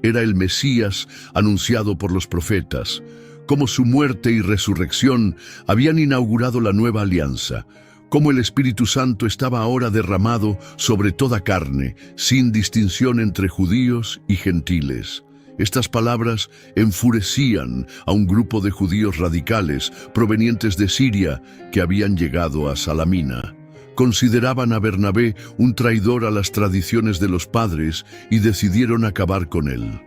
Era el Mesías anunciado por los profetas. Cómo su muerte y resurrección habían inaugurado la nueva alianza. Cómo el Espíritu Santo estaba ahora derramado sobre toda carne, sin distinción entre judíos y gentiles. Estas palabras enfurecían a un grupo de judíos radicales provenientes de Siria que habían llegado a Salamina. Consideraban a Bernabé un traidor a las tradiciones de los padres y decidieron acabar con él.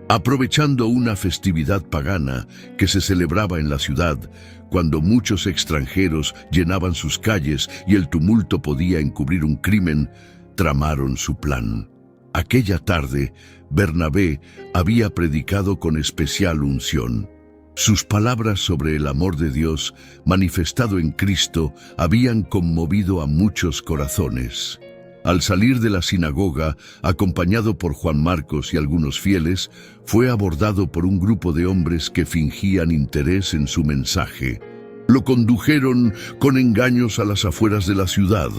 Aprovechando una festividad pagana que se celebraba en la ciudad, cuando muchos extranjeros llenaban sus calles y el tumulto podía encubrir un crimen, tramaron su plan. Aquella tarde, Bernabé había predicado con especial unción. Sus palabras sobre el amor de Dios, manifestado en Cristo, habían conmovido a muchos corazones. Al salir de la sinagoga, acompañado por Juan Marcos y algunos fieles, fue abordado por un grupo de hombres que fingían interés en su mensaje. Lo condujeron con engaños a las afueras de la ciudad,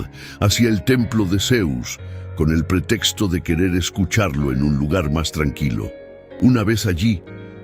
hacia el templo de Zeus, con el pretexto de querer escucharlo en un lugar más tranquilo. Una vez allí,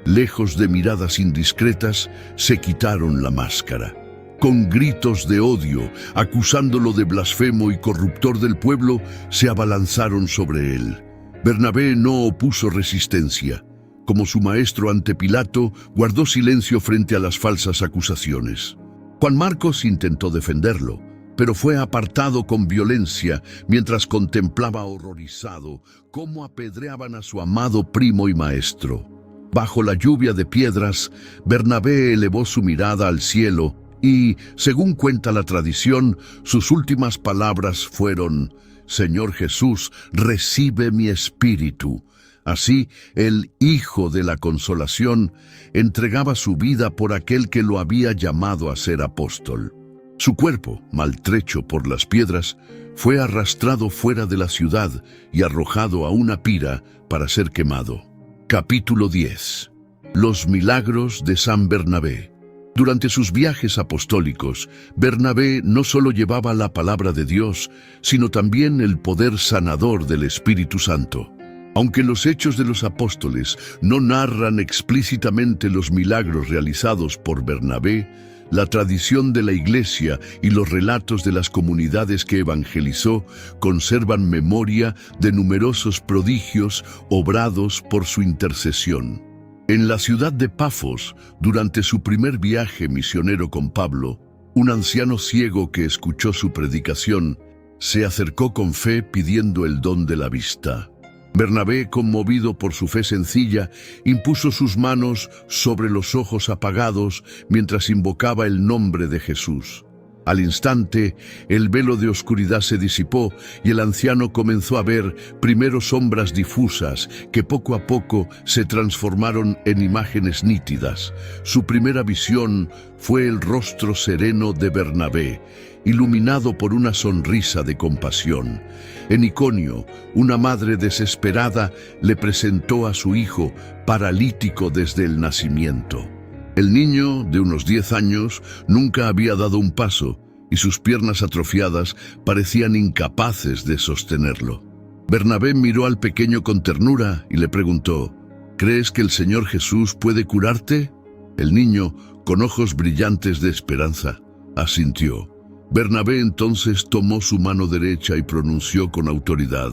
lejos de miradas indiscretas, se quitaron la máscara. Con gritos de odio, acusándolo de blasfemo y corruptor del pueblo, se abalanzaron sobre él. Bernabé no opuso resistencia. Como su maestro ante Pilato, guardó silencio frente a las falsas acusaciones. Juan Marcos intentó defenderlo, pero fue apartado con violencia mientras contemplaba horrorizado cómo apedreaban a su amado primo y maestro. Bajo la lluvia de piedras, Bernabé elevó su mirada al cielo y, según cuenta la tradición, sus últimas palabras fueron: «Señor Jesús, recibe mi espíritu». Así, el Hijo de la Consolación entregaba su vida por aquel que lo había llamado a ser apóstol. Su cuerpo, maltrecho por las piedras, fue arrastrado fuera de la ciudad y arrojado a una pira para ser quemado. Capítulo 10. Los milagros de San Bernabé. Durante sus viajes apostólicos, Bernabé no solo llevaba la palabra de Dios, sino también el poder sanador del Espíritu Santo. Aunque los Hechos de los Apóstoles no narran explícitamente los milagros realizados por Bernabé, la tradición de la Iglesia y los relatos de las comunidades que evangelizó conservan memoria de numerosos prodigios obrados por su intercesión. En la ciudad de Pafos, durante su primer viaje misionero con Pablo, un anciano ciego que escuchó su predicación se acercó con fe pidiendo el don de la vista. Bernabé, conmovido por su fe sencilla, impuso sus manos sobre los ojos apagados mientras invocaba el nombre de Jesús. Al instante, el velo de oscuridad se disipó y el anciano comenzó a ver primero sombras difusas que poco a poco se transformaron en imágenes nítidas. Su primera visión fue el rostro sereno de Bernabé, iluminado por una sonrisa de compasión. En Iconio, una madre desesperada le presentó a su hijo, paralítico desde el nacimiento. El niño, de unos 10 años, nunca había dado un paso y sus piernas atrofiadas parecían incapaces de sostenerlo. Bernabé miró al pequeño con ternura y le preguntó: «¿Crees que el Señor Jesús puede curarte?». El niño, con ojos brillantes de esperanza, asintió. Bernabé entonces tomó su mano derecha y pronunció con autoridad: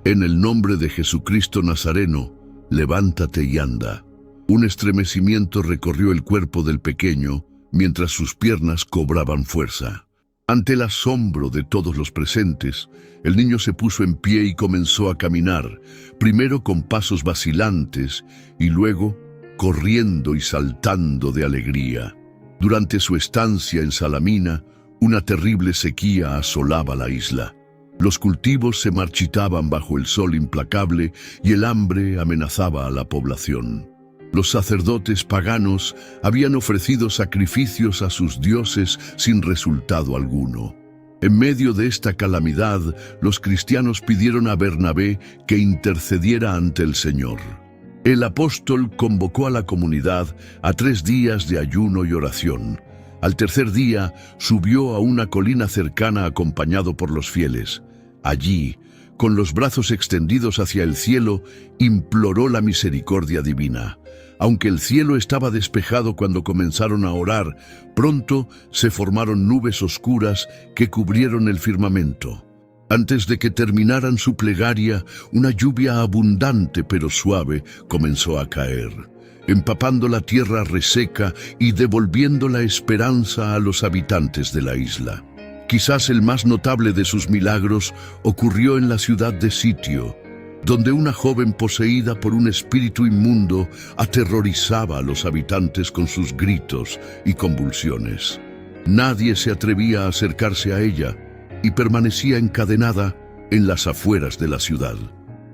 «En el nombre de Jesucristo Nazareno, levántate y anda». Un estremecimiento recorrió el cuerpo del pequeño mientras sus piernas cobraban fuerza. Ante el asombro de todos los presentes, el niño se puso en pie y comenzó a caminar, primero con pasos vacilantes y luego corriendo y saltando de alegría. Durante su estancia en Salamina, una terrible sequía asolaba la isla. Los cultivos se marchitaban bajo el sol implacable y el hambre amenazaba a la población. Los sacerdotes paganos habían ofrecido sacrificios a sus dioses sin resultado alguno. En medio de esta calamidad, los cristianos pidieron a Bernabé que intercediera ante el Señor. El apóstol convocó a la comunidad a 3 días de ayuno y oración. Al tercer día, subió a una colina cercana acompañado por los fieles. Allí, con los brazos extendidos hacia el cielo, imploró la misericordia divina. Aunque el cielo estaba despejado cuando comenzaron a orar, pronto se formaron nubes oscuras que cubrieron el firmamento. Antes de que terminaran su plegaria, una lluvia abundante pero suave comenzó a caer, empapando la tierra reseca y devolviendo la esperanza a los habitantes de la isla. Quizás el más notable de sus milagros ocurrió en la ciudad de Sitio, donde una joven poseída por un espíritu inmundo aterrorizaba a los habitantes con sus gritos y convulsiones. Nadie se atrevía a acercarse a ella y permanecía encadenada en las afueras de la ciudad.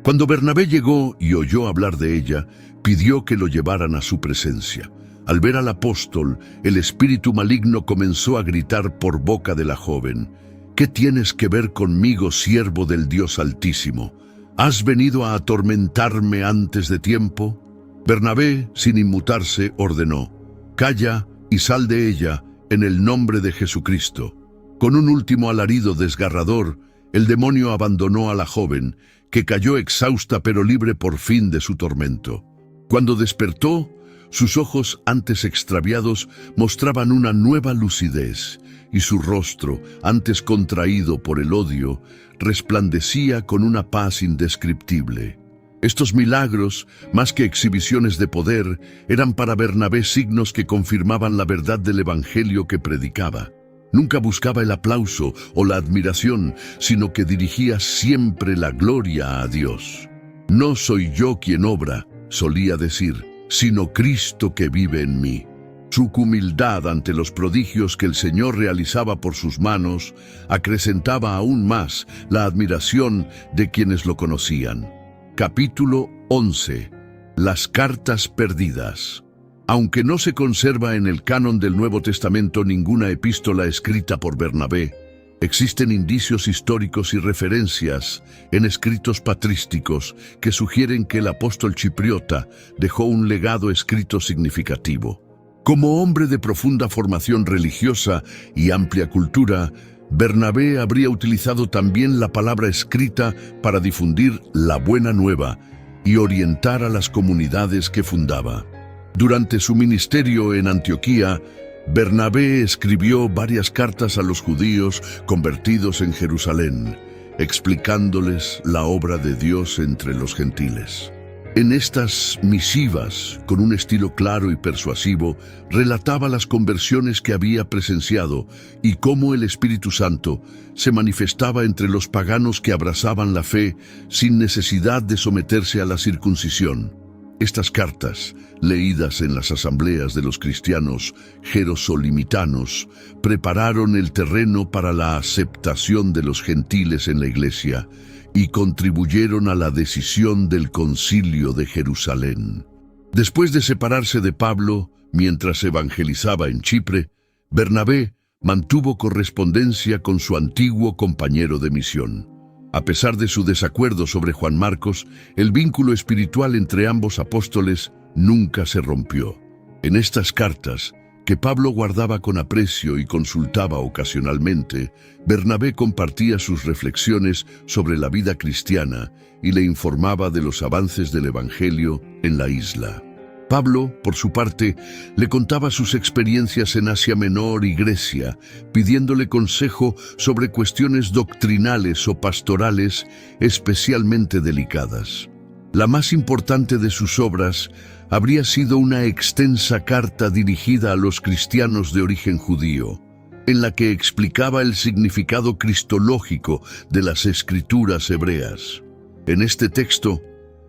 Cuando Bernabé llegó y oyó hablar de ella, pidió que lo llevaran a su presencia. Al ver al apóstol, el espíritu maligno comenzó a gritar por boca de la joven: «¿Qué tienes que ver conmigo, siervo del Dios Altísimo? ¿Has venido a atormentarme antes de tiempo?» Bernabé, sin inmutarse, ordenó: «Calla y sal de ella en el nombre de Jesucristo». Con un último alarido desgarrador, el demonio abandonó a la joven, que cayó exhausta pero libre por fin de su tormento. Cuando despertó, sus ojos antes extraviados mostraban una nueva lucidez, y su rostro, antes contraído por el odio, resplandecía con una paz indescriptible. Estos milagros, más que exhibiciones de poder, eran para Bernabé signos que confirmaban la verdad del evangelio que predicaba. Nunca buscaba el aplauso o la admiración, sino que dirigía siempre la gloria a Dios. «No soy yo quien obra», solía decir, «sino Cristo que vive en mí». Su humildad ante los prodigios que el Señor realizaba por sus manos acrecentaba aún más la admiración de quienes lo conocían. Capítulo 11. Las cartas perdidas. Aunque no se conserva en el canon del Nuevo Testamento ninguna epístola escrita por Bernabé, existen indicios históricos y referencias en escritos patrísticos que sugieren que el apóstol chipriota dejó un legado escrito significativo. Como hombre de profunda formación religiosa y amplia cultura, Bernabé habría utilizado también la palabra escrita para difundir la buena nueva y orientar a las comunidades que fundaba. Durante su ministerio en Antioquía, Bernabé escribió varias cartas a los judíos convertidos en Jerusalén, explicándoles la obra de Dios entre los gentiles. En estas misivas, con un estilo claro y persuasivo, relataba las conversiones que había presenciado y cómo el Espíritu Santo se manifestaba entre los paganos que abrazaban la fe sin necesidad de someterse a la circuncisión. Estas cartas, leídas en las asambleas de los cristianos jerosolimitanos, prepararon el terreno para la aceptación de los gentiles en la iglesia y contribuyeron a la decisión del Concilio de Jerusalén. Después de separarse de Pablo, mientras evangelizaba en Chipre, Bernabé mantuvo correspondencia con su antiguo compañero de misión. A pesar de su desacuerdo sobre Juan Marcos, el vínculo espiritual entre ambos apóstoles nunca se rompió. En estas cartas, que Pablo guardaba con aprecio y consultaba ocasionalmente, Bernabé compartía sus reflexiones sobre la vida cristiana y le informaba de los avances del Evangelio en la isla. Pablo, por su parte, le contaba sus experiencias en Asia Menor y Grecia, pidiéndole consejo sobre cuestiones doctrinales o pastorales especialmente delicadas. La más importante de sus obras habría sido una extensa carta dirigida a los cristianos de origen judío, en la que explicaba el significado cristológico de las escrituras hebreas. En este texto,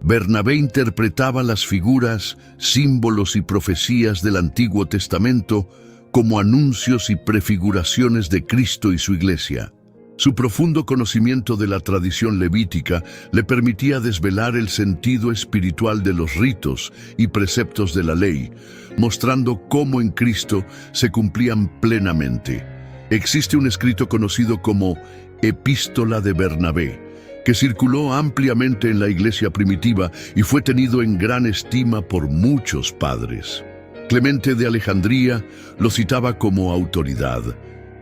Bernabé interpretaba las figuras, símbolos y profecías del Antiguo Testamento como anuncios y prefiguraciones de Cristo y su iglesia. Su profundo conocimiento de la tradición levítica le permitía desvelar el sentido espiritual de los ritos y preceptos de la ley, mostrando cómo en Cristo se cumplían plenamente. Existe un escrito conocido como Epístola de Bernabé, que circuló ampliamente en la iglesia primitiva y fue tenido en gran estima por muchos padres. Clemente de Alejandría lo citaba como autoridad,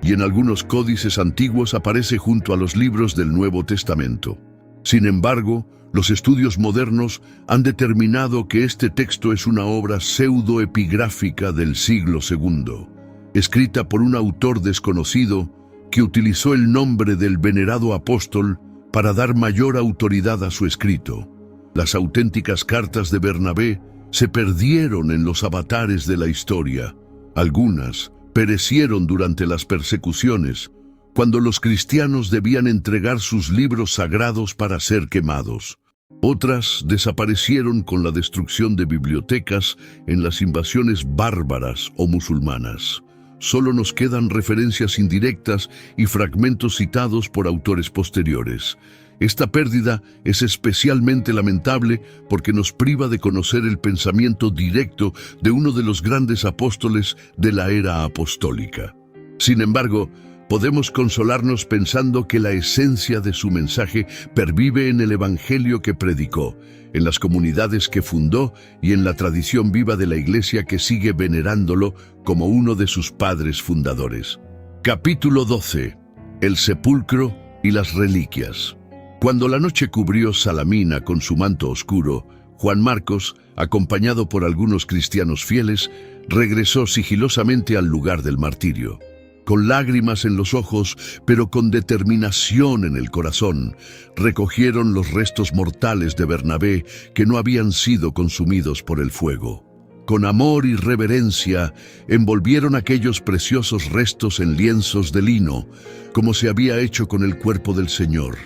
y en algunos códices antiguos aparece junto a los libros del Nuevo Testamento. Sin embargo, los estudios modernos han determinado que este texto es una obra pseudoepigráfica del siglo II, escrita por un autor desconocido que utilizó el nombre del venerado apóstol para dar mayor autoridad a su escrito. Las auténticas cartas de Bernabé se perdieron en los avatares de la historia. Algunas perecieron durante las persecuciones, cuando los cristianos debían entregar sus libros sagrados para ser quemados. Otras desaparecieron con la destrucción de bibliotecas en las invasiones bárbaras o musulmanas. Solo nos quedan referencias indirectas y fragmentos citados por autores posteriores. Esta pérdida es especialmente lamentable porque nos priva de conocer el pensamiento directo de uno de los grandes apóstoles de la era apostólica. Sin embargo, podemos consolarnos pensando que la esencia de su mensaje pervive en el evangelio que predicó, en las comunidades que fundó y en la tradición viva de la Iglesia que sigue venerándolo como uno de sus padres fundadores. Capítulo 12. El sepulcro y las reliquias. Cuando la noche cubrió Salamina con su manto oscuro, Juan Marcos, acompañado por algunos cristianos fieles, regresó sigilosamente al lugar del martirio. Con lágrimas en los ojos, pero con determinación en el corazón, recogieron los restos mortales de Bernabé que no habían sido consumidos por el fuego. Con amor y reverencia, envolvieron aquellos preciosos restos en lienzos de lino, como se había hecho con el cuerpo del Señor.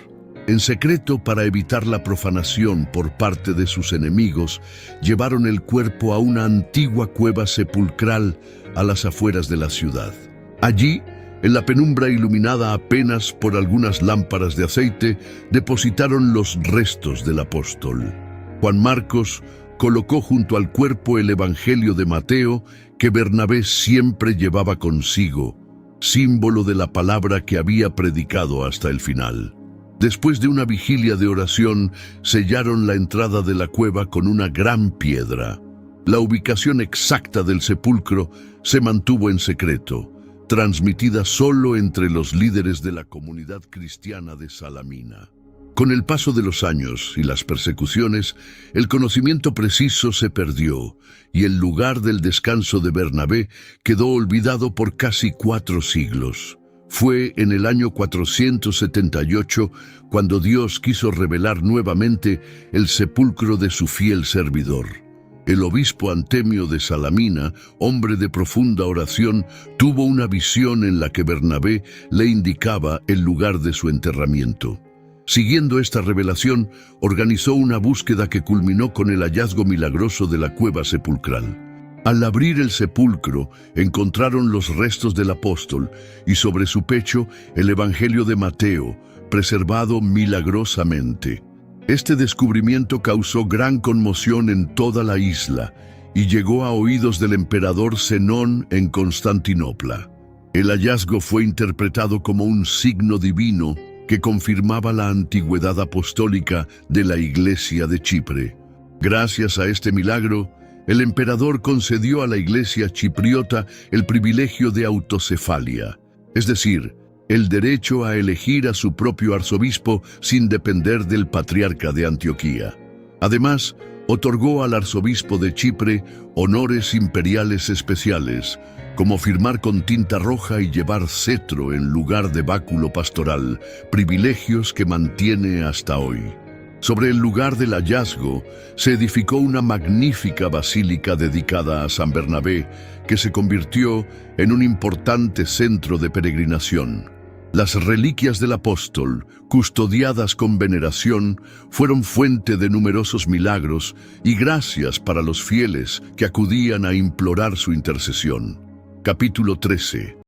En secreto, para evitar la profanación por parte de sus enemigos, llevaron el cuerpo a una antigua cueva sepulcral a las afueras de la ciudad. Allí, en la penumbra iluminada apenas por algunas lámparas de aceite, depositaron los restos del apóstol. Juan Marcos colocó junto al cuerpo el Evangelio de Mateo que Bernabé siempre llevaba consigo, símbolo de la palabra que había predicado hasta el final. Después de una vigilia de oración, sellaron la entrada de la cueva con una gran piedra. La ubicación exacta del sepulcro se mantuvo en secreto, transmitida solo entre los líderes de la comunidad cristiana de Salamina. Con el paso de los años y las persecuciones, el conocimiento preciso se perdió y el lugar del descanso de Bernabé quedó olvidado por casi 4 siglos. Fue en el año 478 cuando Dios quiso revelar nuevamente el sepulcro de su fiel servidor. El obispo Antemio de Salamina, hombre de profunda oración, tuvo una visión en la que Bernabé le indicaba el lugar de su enterramiento. Siguiendo esta revelación, organizó una búsqueda que culminó con el hallazgo milagroso de la cueva sepulcral. Al abrir el sepulcro, encontraron los restos del apóstol y sobre su pecho el Evangelio de Mateo, preservado milagrosamente. Este descubrimiento causó gran conmoción en toda la isla y llegó a oídos del emperador Zenón en Constantinopla. El hallazgo fue interpretado como un signo divino que confirmaba la antigüedad apostólica de la Iglesia de Chipre. Gracias a este milagro, el emperador concedió a la Iglesia chipriota el privilegio de autocefalia, es decir, el derecho a elegir a su propio arzobispo sin depender del patriarca de Antioquía. Además, otorgó al arzobispo de Chipre honores imperiales especiales, como firmar con tinta roja y llevar cetro en lugar de báculo pastoral, privilegios que mantiene hasta hoy. Sobre el lugar del hallazgo se edificó una magnífica basílica dedicada a San Bernabé, que se convirtió en un importante centro de peregrinación. Las reliquias del apóstol, custodiadas con veneración, fueron fuente de numerosos milagros y gracias para los fieles que acudían a implorar su intercesión. Capítulo 13.